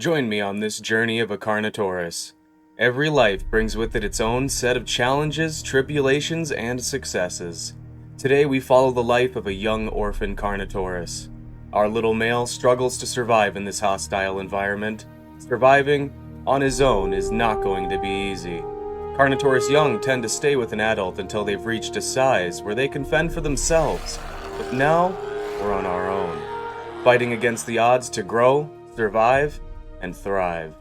Join me on this journey of a Carnotaurus. Every life brings with it its own set of challenges, tribulations, and successes. Today we follow the life of a young orphan Carnotaurus. Our little male struggles to survive in this hostile environment. Surviving on his own is not going to be easy. Carnotaurus young tend to stay with an adult until they've reached a size where they can fend for themselves. But now, we're on our own, fighting against the odds to grow, survive, and thrive.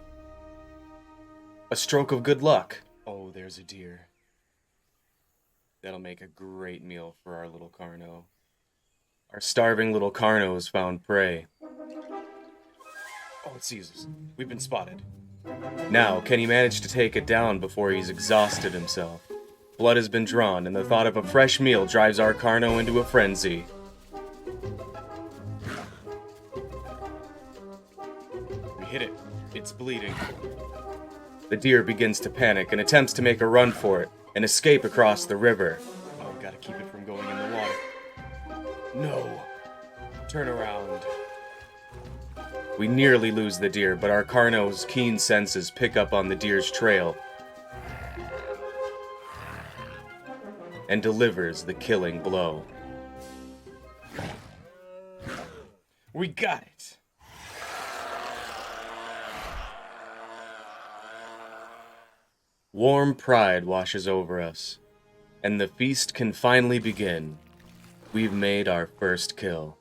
A stroke of good luck. Oh, there's a deer. That'll make a great meal for our little Carno. Our starving little Carno has found prey. Oh, it sees us. We've been spotted. Now, can he manage to take it down before he's exhausted himself? Blood has been drawn, and the thought of a fresh meal drives our Carno into a frenzy. We hit it. It's bleeding. The deer begins to panic and attempts to make a run for it and escape across the river. Oh, gotta keep it from going in the water. No. Turn around. We nearly lose the deer, but our Carno's keen senses pick up on the deer's trail and delivers the killing blow. We got it! Warm pride washes over us, and the feast can finally begin. We've made our first kill.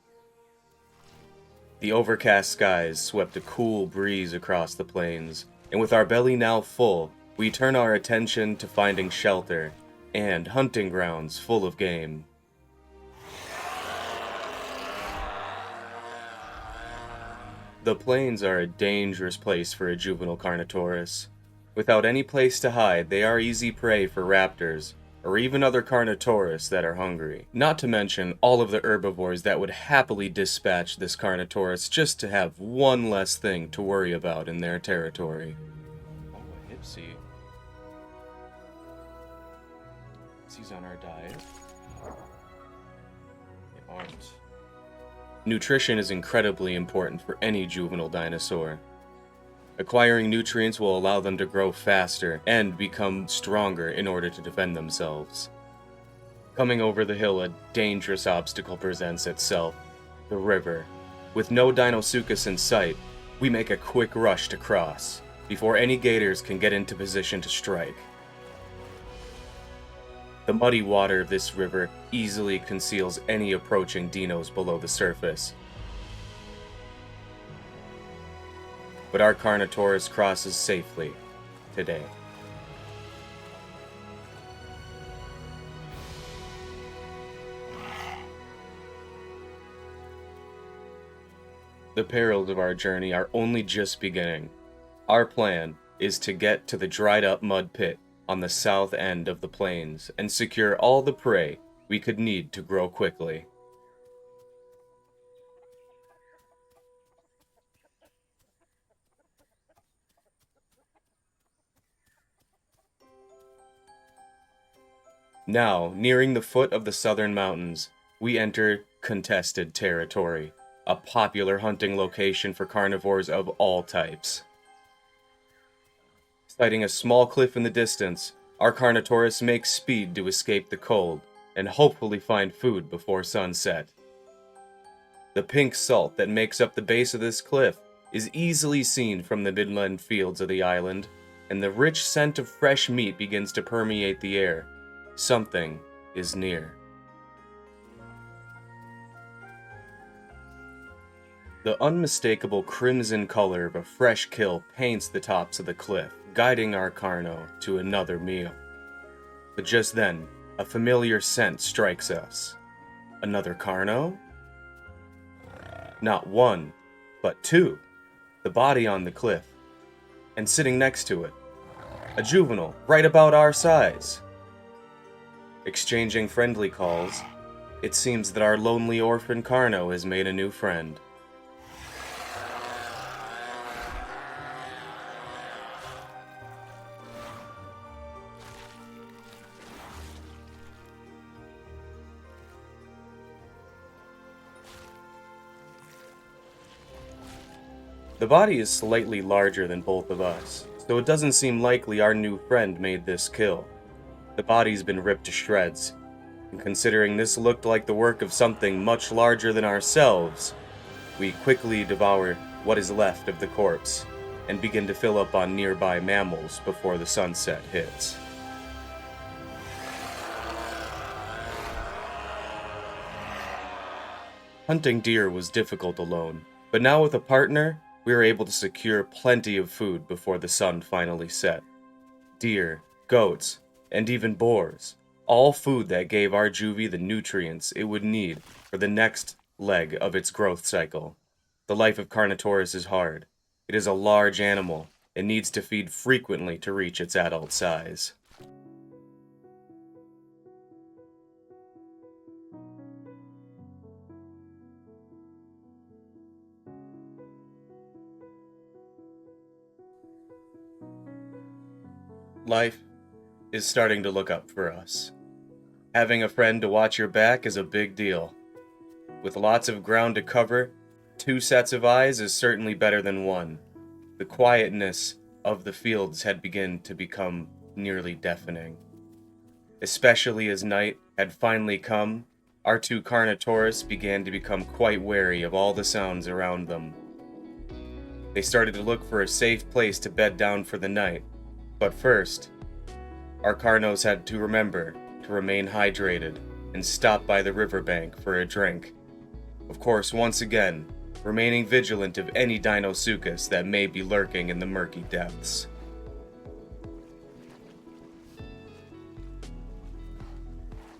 The overcast skies swept a cool breeze across the plains, and with our belly now full, we turn our attention to finding shelter and hunting grounds full of game. The plains are a dangerous place for a juvenile Carnotaurus. Without any place to hide, they are easy prey for raptors, or even other Carnotaurus that are hungry. Not to mention all of the herbivores that would happily dispatch this Carnotaurus just to have one less thing to worry about in their territory. Oh, a Hipsy. Hipsy's on our diet. They aren't. Nutrition is incredibly important for any juvenile dinosaur. Acquiring nutrients will allow them to grow faster and become stronger in order to defend themselves. Coming over the hill, a dangerous obstacle presents itself: the river. With no Deinosuchus in sight, we make a quick rush to cross, before any gators can get into position to strike. The muddy water of this river easily conceals any approaching dinos below the surface. But our Carnotaurus crosses safely today. The perils of our journey are only just beginning. Our plan is to get to the dried up mud pit on the south end of the plains and secure all the prey we could need to grow quickly. Now, nearing the foot of the southern mountains, we enter contested territory, a popular hunting location for carnivores of all types. Sighting a small cliff in the distance, our Carnotaurus makes speed to escape the cold and hopefully find food before sunset. The pink salt that makes up the base of this cliff is easily seen from the midland fields of the island, and the rich scent of fresh meat begins to permeate the air. Something is near. The unmistakable crimson color of a fresh kill paints the tops of the cliff, guiding our Carno to another meal. But just then, a familiar scent strikes us. Another Carno? Not one, but two. The body on the cliff, and sitting next to it, a juvenile right about our size. Exchanging friendly calls, it seems that our lonely orphan Carno has made a new friend. The body is slightly larger than both of us, so it doesn't seem likely our new friend made this kill. The body's been ripped to shreds, and considering this looked like the work of something much larger than ourselves, we quickly devour what is left of the corpse and begin to fill up on nearby mammals before the sunset hits. Hunting deer was difficult alone, but now with a partner, we were able to secure plenty of food before the sun finally set. Deer, goats, and even boars, all food that gave our juvie the nutrients it would need for the next leg of its growth cycle. The life of Carnotaurus is hard. It is a large animal and needs to feed frequently to reach its adult size. Life is starting to look up for us. Having a friend to watch your back is a big deal. With lots of ground to cover, 2 sets of eyes is certainly better than 1. The quietness of the fields had begun to become nearly deafening. Especially as night had finally come, our 2 Carnotaurus began to become quite wary of all the sounds around them. They started to look for a safe place to bed down for the night, but first, our Carnos had to remember to remain hydrated and stop by the riverbank for a drink. Of course, once again, remaining vigilant of any Dinosuchus that may be lurking in the murky depths.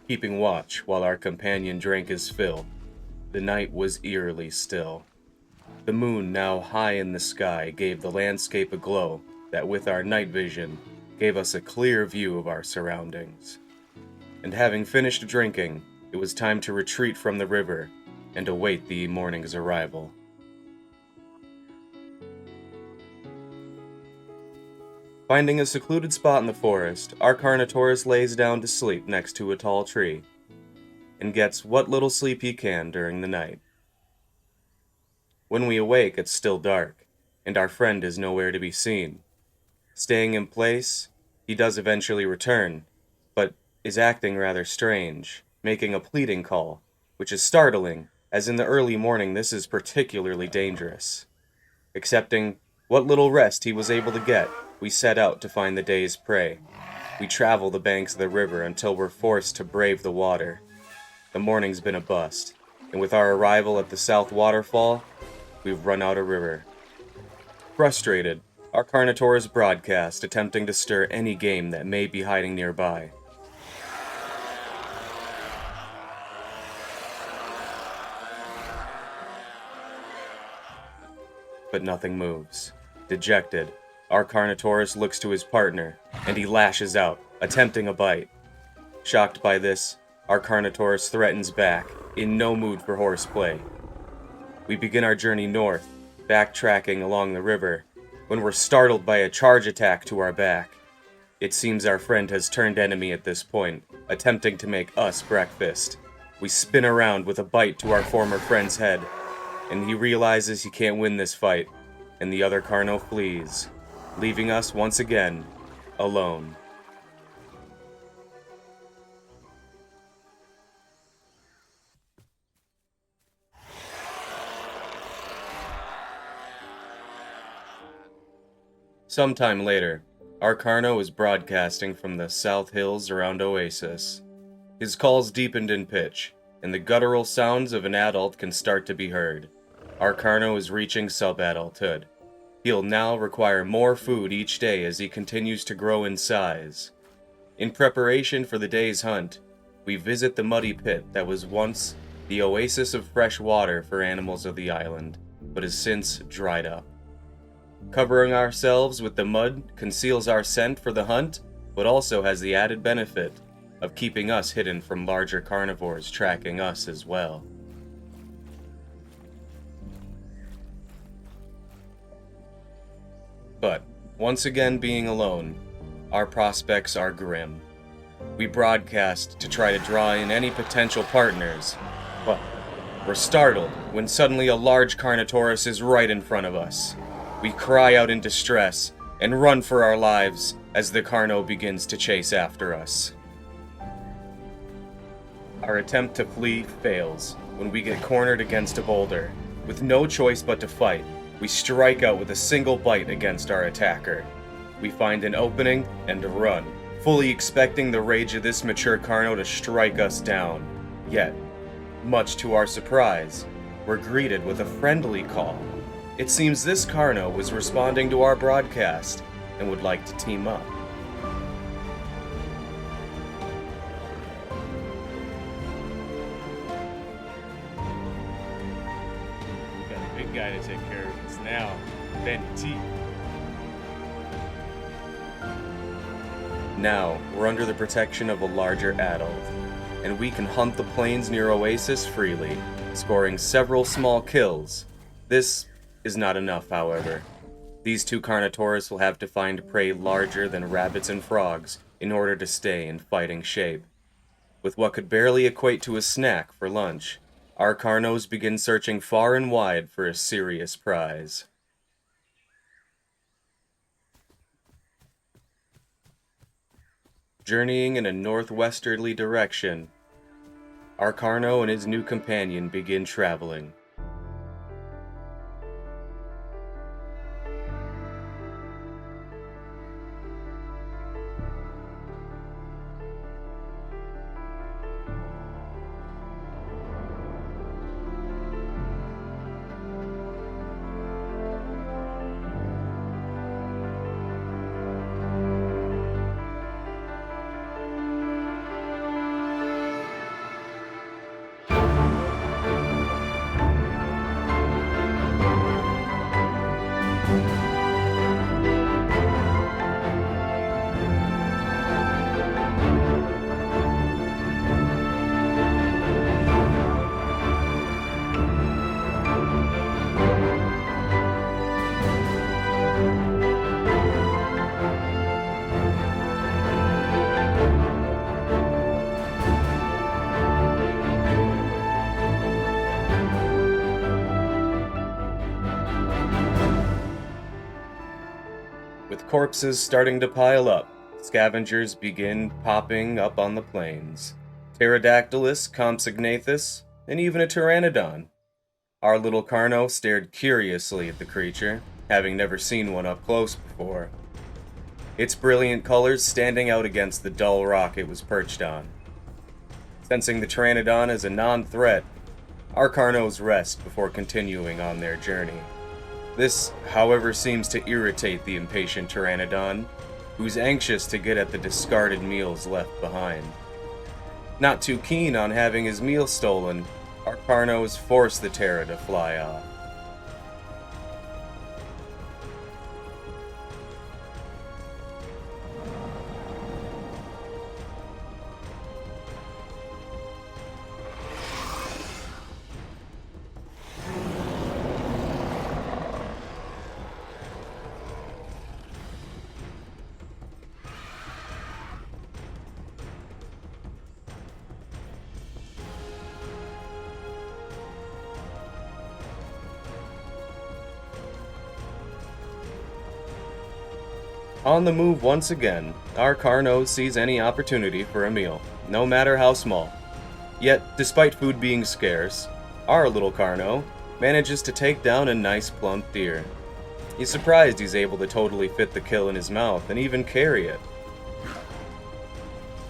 Keeping watch while our companion drank his fill, the night was eerily still. The moon, now high in the sky, gave the landscape a glow that with our night vision gave us a clear view of our surroundings. And having finished drinking, it was time to retreat from the river and await the morning's arrival. Finding a secluded spot in the forest, our Carnotaurus lays down to sleep next to a tall tree, and gets what little sleep he can during the night. When we awake, it's still dark, and our friend is nowhere to be seen. Staying in place, he does eventually return, but is acting rather strange, making a pleading call, which is startling, as in the early morning this is particularly dangerous. Accepting what little rest he was able to get, we set out to find the day's prey. We travel the banks of the river until we're forced to brave the water. The morning's been a bust, and with our arrival at the south waterfall, we've run out of river. Frustrated, our Carnotaurus broadcast, attempting to stir any game that may be hiding nearby. But nothing moves. Dejected, our Carnotaurus looks to his partner, and he lashes out, attempting a bite. Shocked by this, our Carnotaurus threatens back, in no mood for horseplay. We begin our journey north, backtracking along the river, when we're startled by a charge attack to our back. It seems our friend has turned enemy at this point, attempting to make us breakfast. We spin around with a bite to our former friend's head, and he realizes he can't win this fight, and the other Carno flees, leaving us once again, alone. Sometime later, our Carno is broadcasting from the south hills around Oasis. His calls deepened in pitch, and the guttural sounds of an adult can start to be heard. Our Carno is reaching sub-adulthood. He'll now require more food each day as he continues to grow in size. In preparation for the day's hunt, we visit the muddy pit that was once the oasis of fresh water for animals of the island, but has since dried up. Covering ourselves with the mud conceals our scent for the hunt, but also has the added benefit of keeping us hidden from larger carnivores tracking us as well. But, once again being alone, our prospects are grim. We broadcast to try to draw in any potential partners, but we're startled when suddenly a large Carnotaurus is right in front of us. We cry out in distress and run for our lives as the Carno begins to chase after us. Our attempt to flee fails when we get cornered against a boulder. With no choice but to fight, we strike out with a single bite against our attacker. We find an opening and run, fully expecting the rage of this mature Carno to strike us down. Yet, much to our surprise, we're greeted with a friendly call. It seems this Carno was responding to our broadcast and would like to team up. We got a big guy to take care of us now. Bendy T. Now, we're under the protection of a larger adult, and we can hunt the plains near Oasis freely, scoring several small kills. This is not enough, however. These two Carnotaurus will have to find prey larger than rabbits and frogs in order to stay in fighting shape. With what could barely equate to a snack for lunch, our Carnos begin searching far and wide for a serious prize. Journeying in a northwesterly direction, our Carno and his new companion begin traveling. With corpses starting to pile up, scavengers begin popping up on the plains. Pterodactylus, Compsognathus, and even a Pteranodon. Our little Carno stared curiously at the creature, having never seen one up close before. Its brilliant colors standing out against the dull rock it was perched on. Sensing the Pteranodon as a non-threat, our Carnos rest before continuing on their journey. This, however, seems to irritate the impatient Pteranodon, who's anxious to get at the discarded meals left behind. Not too keen on having his meal stolen, our Carnos force the Ptera to fly off. On the move once again, our Carno sees any opportunity for a meal, no matter how small. Yet, despite food being scarce, our little Carno manages to take down a nice plump deer. He's surprised he's able to totally fit the kill in his mouth and even carry it.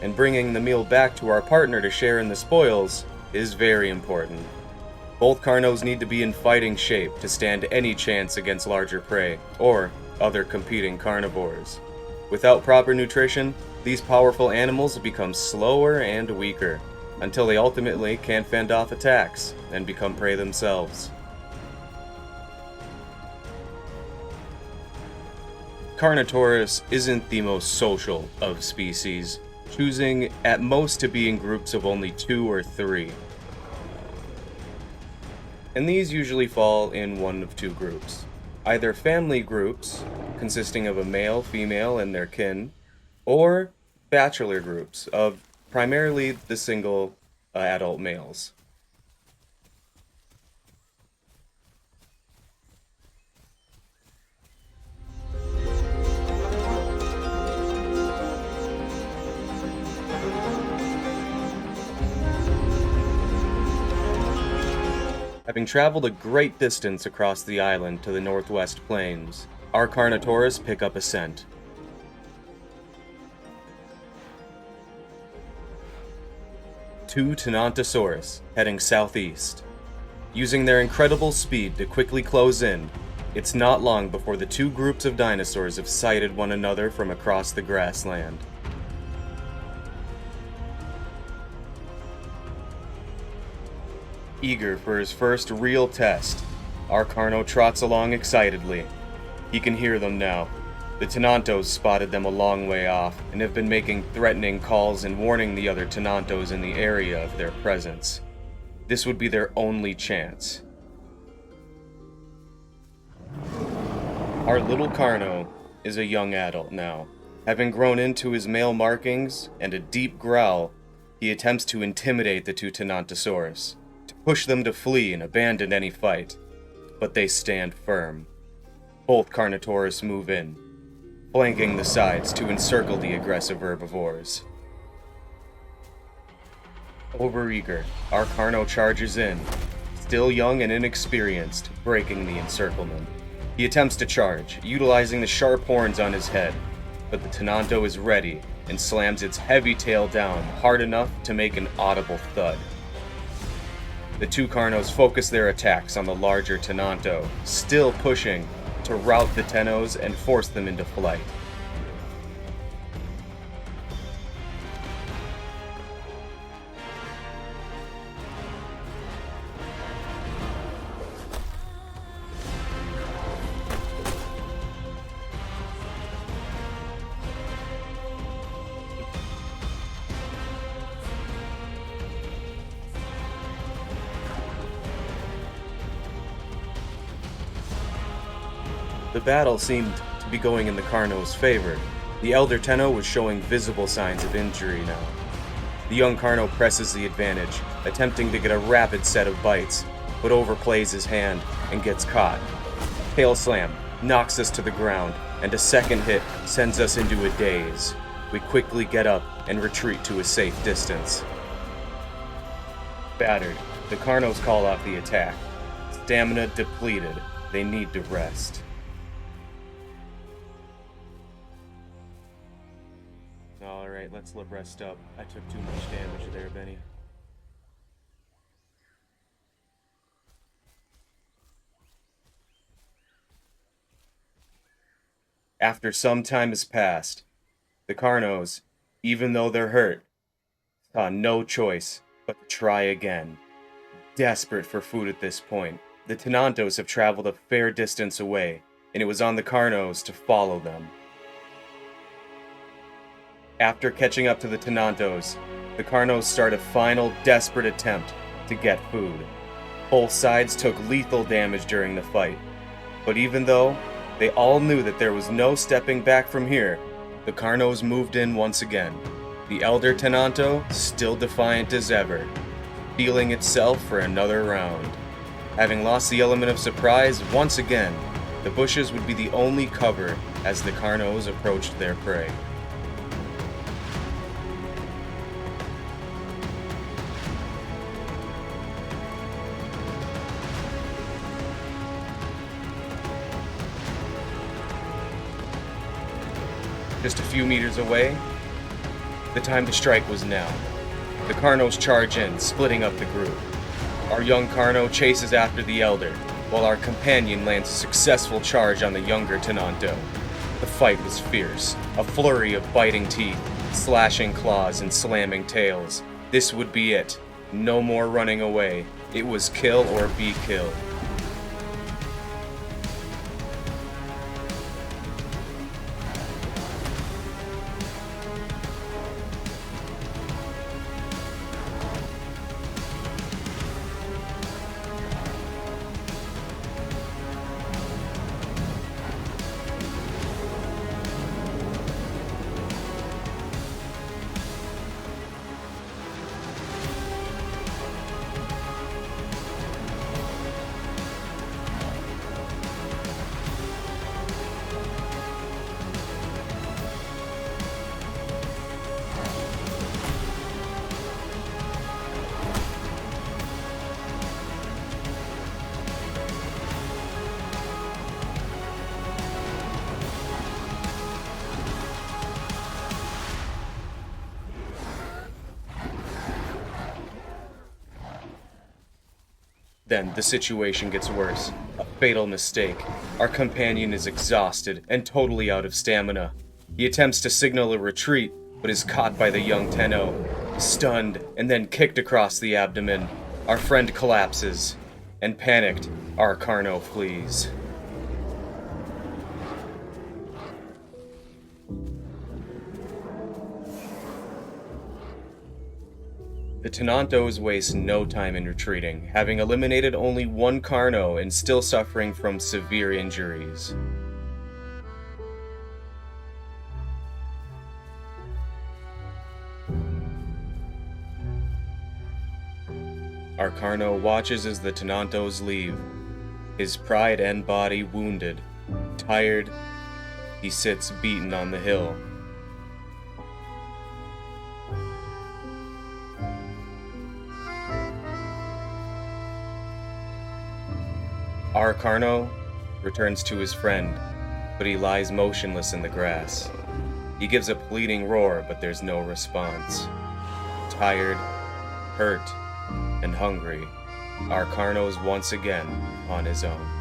And bringing the meal back to our partner to share in the spoils is very important. Both Carnos need to be in fighting shape to stand any chance against larger prey, or other competing carnivores. Without proper nutrition, these powerful animals become slower and weaker, until they ultimately can't fend off attacks and become prey themselves. Carnotaurus isn't the most social of species, choosing at most to be in groups of only 2 or 3. And these usually fall in one of 2 groups. Either family groups, consisting of a male, female, and their kin, or bachelor groups of primarily the single adult males. Having traveled a great distance across the island to the northwest plains, our Carnotaurus pick up a scent. Two Tyrannosaurus heading southeast. Using their incredible speed to quickly close in, it's not long before the two groups of dinosaurs have sighted one another from across the grassland. Eager for his first real test, our Carno trots along excitedly. He can hear them now. The Tyrannosaurs spotted them a long way off and have been making threatening calls and warning the other Tyrannosaurs in the area of their presence. This would be their only chance. Our little Carno is a young adult now. Having grown into his male markings and a deep growl, he attempts to intimidate the two Tyrannosaurs, to push them to flee and abandon any fight. But they stand firm. Both Carnotaurus move in, flanking the sides to encircle the aggressive herbivores. Overeager, our Carno charges in, still young and inexperienced, breaking the encirclement. He attempts to charge, utilizing the sharp horns on his head, but the Tyrannosaur is ready and slams its heavy tail down hard enough to make an audible thud. The two Carnos focus their attacks on the larger Tyrannosaur, still pushing to rout the Tenos and force them into flight. The battle seemed to be going in the Carno's favor. The elder Tenno was showing visible signs of injury now. The young Carno presses the advantage, attempting to get a rapid set of bites, but overplays his hand and gets caught. Tail slam knocks us to the ground, and a second hit sends us into a daze. We quickly get up and retreat to a safe distance. Battered, the Carnos call off the attack. Stamina depleted, they need to rest. Alright, let's rest up. I took too much damage there, Benny. After some time has passed, the Carnos, even though they're hurt, saw no choice but to try again. Desperate for food at this point, the Tyrannosaurs have traveled a fair distance away, and it was on the Carnos to follow them. After catching up to the Tyrannosaurs, the Carnos start a final desperate attempt to get food. Both sides took lethal damage during the fight, but even though they all knew that there was no stepping back from here, the Carnos moved in once again. The elder Tyrannosaur still defiant as ever, feeling itself for another round. Having lost the element of surprise once again, the bushes would be the only cover as the Carnos approached their prey. Just a few meters away, the time to strike was now. The Carnos charge in, splitting up the group. Our young Carno chases after the elder, while our companion lands a successful charge on the younger Tyrannosaur. The fight was fierce, a flurry of biting teeth, slashing claws, and slamming tails. This would be it. No more running away. It was kill or be killed. Then the situation gets worse. A fatal mistake. Our companion is exhausted and totally out of stamina. He attempts to signal a retreat, but is caught by the young Tenno. Stunned and then kicked across the abdomen, our friend collapses, and panicked, our Carno flees. The Tenontos waste no time in retreating, having eliminated only one Carno and still suffering from severe injuries. Our Carno watches as the Tenontos leave, his pride and body wounded. Tired, he sits beaten on the hill. Our Carno returns to his friend, but he lies motionless in the grass. He gives a pleading roar, but there's no response. Tired, hurt, and hungry, our Carno's once again on his own.